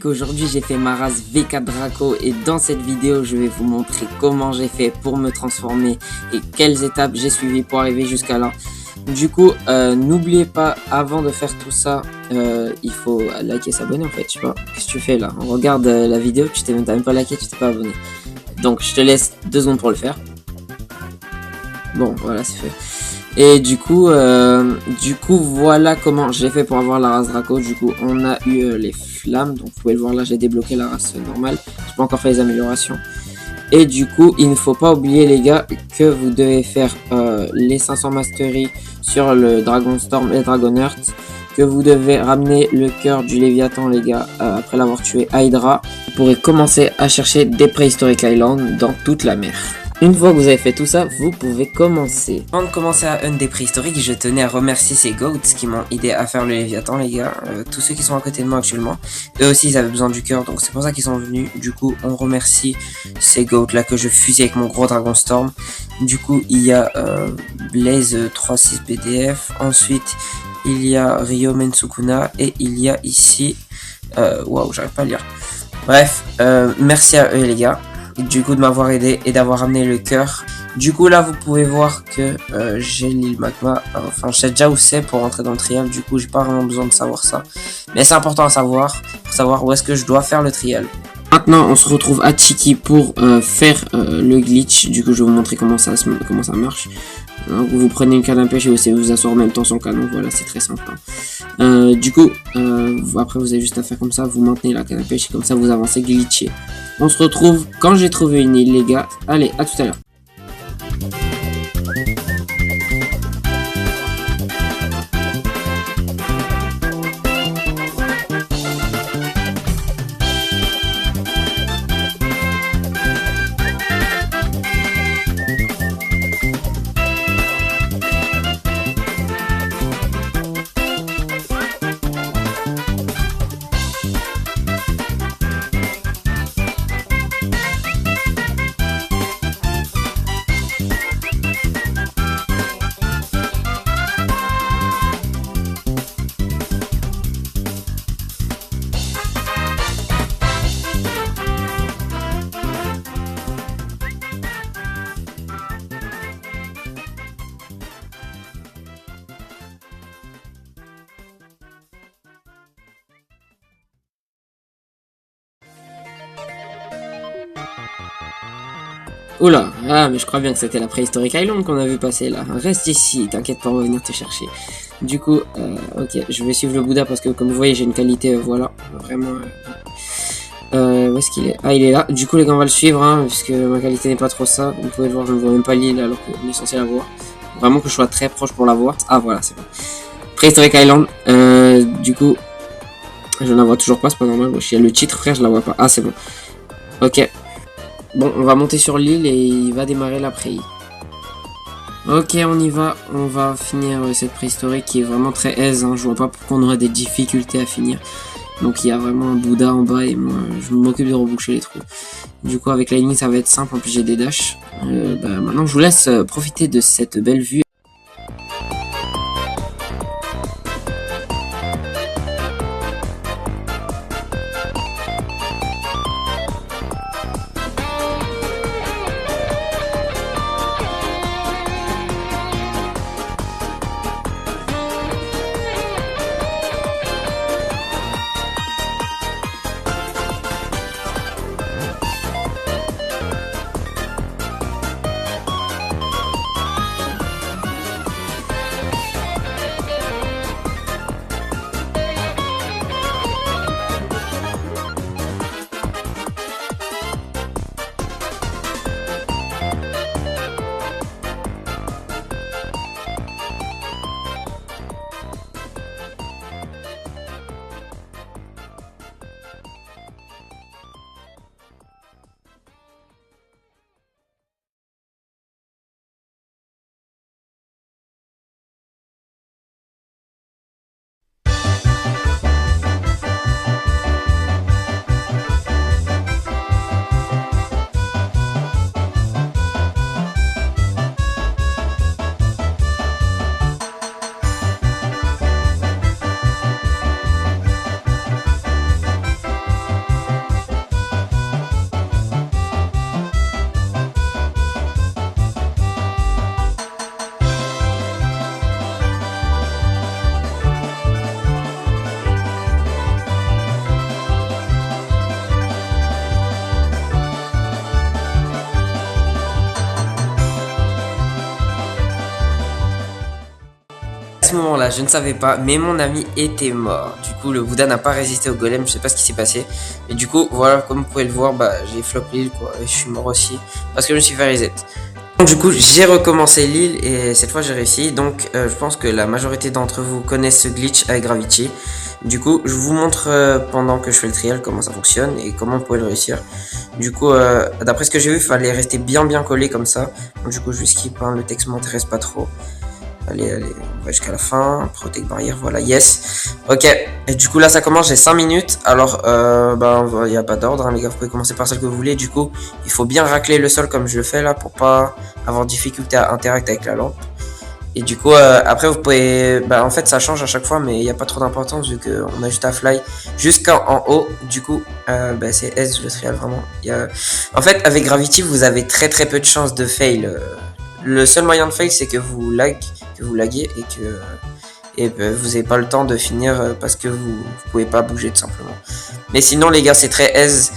qu'aujourd'hui j'ai fait ma race V4 Draco et dans cette vidéo je vais vous montrer comment j'ai fait pour me transformer et quelles étapes j'ai suivies pour arriver jusqu'à là. Du coup n'oubliez pas, avant de faire tout ça, il faut liker et s'abonner en fait. Je sais pas, qu'est-ce que tu fais là? On regarde la vidéo, tu t'as même pas liké, tu t'es pas abonné. Donc je te laisse 2 secondes pour le faire. Bon voilà, c'est fait. Et du coup voilà comment j'ai fait pour avoir la race Draco. Du coup on a eu les flammes, donc vous pouvez le voir là, j'ai débloqué la race normale, j'ai pas encore fait les améliorations. Et du coup il ne faut pas oublier les gars que vous devez faire les 500 masteries sur le Dragon Storm et Dragon Heart, que vous devez ramener le cœur du Léviathan les gars après l'avoir tué à Hydra. Vous pourrez commencer à chercher des Prehistoric Islands dans toute la mer. Une fois que vous avez fait tout ça, vous pouvez commencer. Avant de commencer à hunt des préhistoriques, je tenais à remercier ces goats qui m'ont aidé à faire le Léviathan les gars. Tous ceux qui sont à côté de moi actuellement, eux aussi ils avaient besoin du cœur, donc c'est pour ça qu'ils sont venus. Du coup on remercie ces goats là que je fusille avec mon gros Dragon Storm. Du coup il y a Blaze 36 BDF, ensuite il y a Ryo Mensukuna et il y a ici... Waouh, j'arrive pas à lire. Bref, merci à eux les gars. Du coup de m'avoir aidé et d'avoir ramené le cœur. Du coup là vous pouvez voir que j'ai l'île magma, enfin je sais déjà où c'est pour rentrer dans le trial. Du coup j'ai pas vraiment besoin de savoir ça, mais c'est important à savoir pour savoir où est-ce que je dois faire le trial. Maintenant on se retrouve à Chiki pour faire le glitch. Du coup je vais vous montrer comment ça marche. Donc, vous prenez une canne à pêche et vous asseoir en même temps son canon, voilà c'est très simple. Du coup après vous avez juste à faire comme ça, vous maintenez la canne à pêche et comme ça vous avancez glitché. On se retrouve quand j'ai trouvé une île les gars, allez à tout à l'heure. Oula, ah mais je crois bien que c'était la Prehistoric Island qu'on a vu passer là. Reste ici, t'inquiète pas, on va venir te chercher. Du coup, ok, je vais suivre le Bouddha parce que comme vous voyez j'ai une qualité, voilà, vraiment... où est-ce qu'il est? Ah il est là, du coup les gars on va le suivre, hein, puisque ma qualité n'est pas trop ça. Vous pouvez le voir, je ne vois même pas l'île alors qu'on est censé la voir. Vraiment que je sois très proche pour la voir. Ah voilà, c'est bon. Prehistoric Island, du coup... Je ne la vois toujours pas, c'est pas normal. Bon, il y a le titre frère, je la vois pas. Ah c'est bon. Ok. Bon, on va monter sur l'île et il va démarrer la pré. Ok, on y va. On va finir cette préhistorique qui est vraiment très aise. Hein. Je vois pas pourquoi on aurait des difficultés à finir. Donc il y a vraiment un Bouddha en bas et moi je m'occupe de reboucher les trous. Du coup avec Lightning ça va être simple. En plus j'ai des dashs. Maintenant je vous laisse profiter de cette belle vue. ce moment-là, je ne savais pas, mais mon ami était mort. Du coup, le Bouddha n'a pas résisté au golem, je sais pas ce qui s'est passé. Et du coup, voilà, comme vous pouvez le voir, bah, j'ai flop l'île, quoi. Et je suis mort aussi, parce que je me suis fait reset. Donc, du coup, j'ai recommencé l'île, et cette fois, j'ai réussi. Donc, je pense que la majorité d'entre vous connaissent ce glitch avec Gravity. Du coup, je vous montre pendant que je fais le trial comment ça fonctionne et comment vous pouvez le réussir. Du coup, d'après ce que j'ai vu, il fallait rester bien collé comme ça. Donc, du coup, je vais skip, hein, le texte m'intéresse pas trop. Allez, on va jusqu'à la fin. Protect barrière, voilà, yes. Ok, et du coup là ça commence, j'ai 5 minutes. Alors, il n'y a pas d'ordre, hein, les gars, vous pouvez commencer par celle que vous voulez. Du coup, il faut bien racler le sol comme je le fais là pour pas avoir difficulté à interagir avec la lampe. Et du coup, après vous pouvez, en fait ça change à chaque fois, mais il n'y a pas trop d'importance vu qu'on a juste à fly jusqu'en haut. Du coup, c'est S le trial vraiment. En fait, avec Gravity, vous avez très peu de chances de fail. Le seul moyen de fail, c'est que vous laguez et que vous n'avez pas le temps de finir parce que vous pouvez pas bouger tout simplement. Mais sinon, les gars, c'est très aise.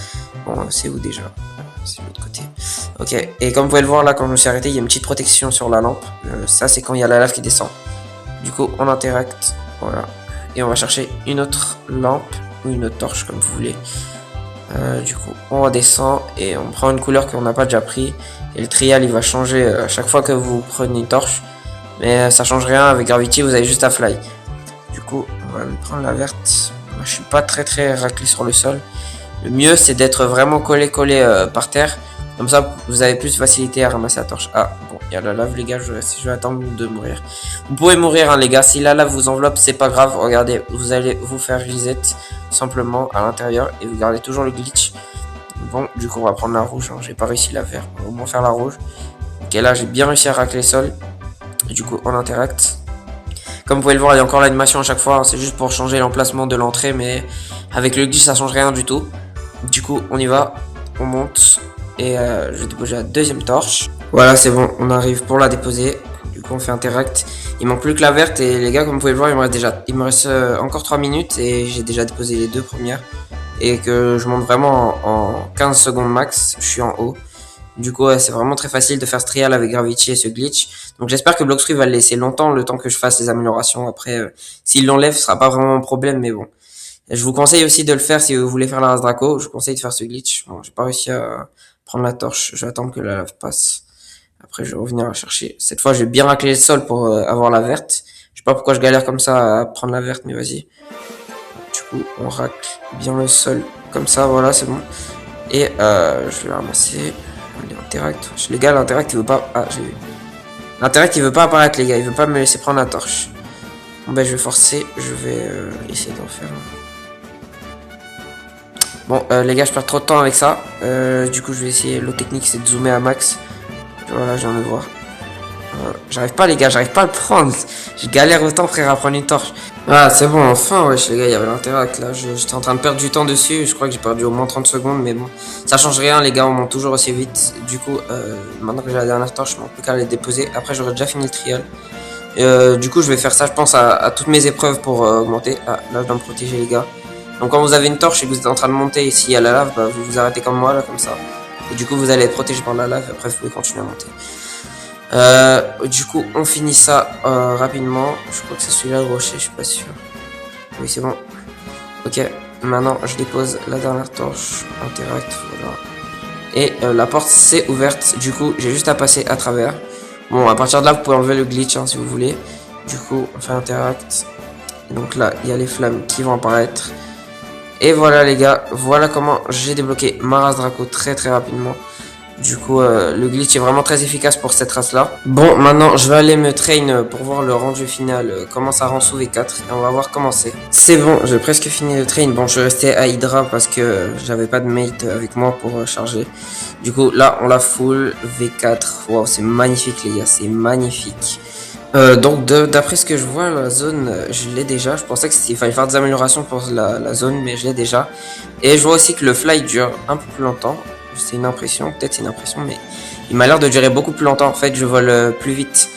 Bon, c'est où déjà? C'est de l'autre côté. Ok, et comme vous pouvez le voir là, quand je me suis arrêté, il y a une petite protection sur la lampe. Ça, c'est quand il y a la lave qui descend. Du coup, on interacte. Voilà. Et on va chercher une autre lampe ou une autre torche, comme vous voulez. Du coup, on redescend et on prend une couleur qu'on n'a pas déjà pris. Et le trial, il va changer à chaque fois que vous prenez une torche. Mais ça change rien, avec Gravity, vous avez juste à fly. Du coup, on va prendre la verte. Moi, je suis pas très raclé sur le sol. Le mieux, c'est d'être vraiment collé par terre. Comme ça, vous avez plus de facilité à ramasser la torche. Ah, bon, il y a la lave, les gars, je vais attendre de mourir. Vous pouvez mourir, hein, les gars. Si la lave vous enveloppe, c'est pas grave. Regardez, vous allez vous faire reset simplement à l'intérieur et vous gardez toujours le glitch. Bon, du coup, on va prendre la rouge. Hein. J'ai pas réussi la faire. On va au moins faire la rouge. Ok, là, j'ai bien réussi à racler le sol. Et du coup, on interacte. Comme vous pouvez le voir, il y a encore l'animation à chaque fois. Hein. C'est juste pour changer l'emplacement de l'entrée, mais avec le glitch, ça change rien du tout. Du coup, on y va. On monte. Et je vais déposer la deuxième torche. Voilà, c'est bon. On arrive pour la déposer. Du coup, on fait interact. Il manque plus que la verte. Et les gars, comme vous pouvez le voir, il me reste encore 3 minutes. Et j'ai déjà déposé les deux premières. Et que je monte vraiment en 15 secondes max. Je suis en haut. Du coup, c'est vraiment très facile de faire ce trial avec Gravity et ce glitch. Donc j'espère que Bloxfree va le laisser longtemps, le temps que je fasse les améliorations. Après, s'il l'enlève, ce sera pas vraiment un problème, mais bon. Je vous conseille aussi de le faire si vous voulez faire la race Draco. Je vous conseille de faire ce glitch. Bon, j'ai pas réussi à prendre la torche. Je vais attendre que la lave passe. Après, je vais revenir la chercher. Cette fois, je vais bien racler le sol pour avoir la verte. Je sais pas pourquoi je galère comme ça à prendre la verte, mais vas-y. Du coup, on racle bien le sol comme ça. Voilà, c'est bon. Et je vais la ramasser. L'interact. Les gars, l'interact, il veut pas... Ah, j'ai vu. L'interact, il veut pas apparaître, les gars. Il veut pas me laisser prendre la torche. Bon, je vais forcer. Je vais essayer d'en faire... Bon, les gars, je perds trop de temps avec ça. Du coup, je vais essayer. L'autre technique, c'est de zoomer à max. Voilà, je viens de voir. J'arrive pas, les gars, j'arrive pas à le prendre. Je galère autant, frère, à prendre une torche. Ah, c'est bon, enfin, wesh, les gars, il y avait l'interact là. J'étais en train de perdre du temps dessus. Je crois que j'ai perdu au moins 30 secondes, mais bon, ça change rien, les gars, on monte toujours aussi vite. Du coup, maintenant que j'ai la dernière torche, je m'en plus qu'à les déposer. Après, j'aurais déjà fini le trial. Du coup, je vais faire ça, je pense, à toutes mes épreuves pour augmenter. Ah, là, je dois me protéger, les gars. Donc, quand vous avez une torche et que vous êtes en train de monter ici à la lave, vous vous arrêtez comme moi, là, comme ça. Et du coup, vous allez être protégé par la lave. Et après, vous pouvez continuer à monter. Du coup, on finit ça rapidement. Je crois que c'est celui-là le rocher, je suis pas sûr. Oui, c'est bon. Ok, maintenant je dépose la dernière torche. Interact, voilà. Et la porte s'est ouverte. Du coup, j'ai juste à passer à travers. Bon, à partir de là, vous pouvez enlever le glitch hein, si vous voulez. Du coup, on fait interact. Et donc là, il y a les flammes qui vont apparaître. Et voilà les gars, voilà comment j'ai débloqué ma race Draco très rapidement. Du coup, le glitch est vraiment très efficace pour cette race-là. Bon, maintenant, je vais aller me train pour voir le rendu final, comment ça rend sous V4. Et on va voir comment c'est. C'est bon, j'ai presque fini le train. Bon, je restais à Hydra parce que j'avais pas de mate avec moi pour charger. Du coup, là, on la full V4. Wow, c'est magnifique, les gars, c'est magnifique. Donc, d'après ce que je vois, la zone, je l'ai déjà. Je pensais qu'il fallait faire des améliorations pour la zone, mais je l'ai déjà. Et je vois aussi que le fly dure un peu plus longtemps. C'est une impression, peut-être c'est une impression, mais il m'a l'air de durer beaucoup plus longtemps. En fait, je vole plus vite.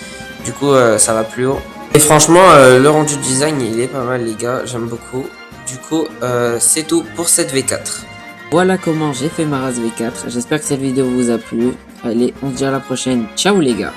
Du coup, ça va plus haut. Et franchement, le rendu design, il est pas mal, les gars. J'aime beaucoup. Du coup, c'est tout pour cette V4. Voilà comment j'ai fait ma race V4. J'espère que cette vidéo vous a plu. Allez, on se dit à la prochaine. Ciao, les gars.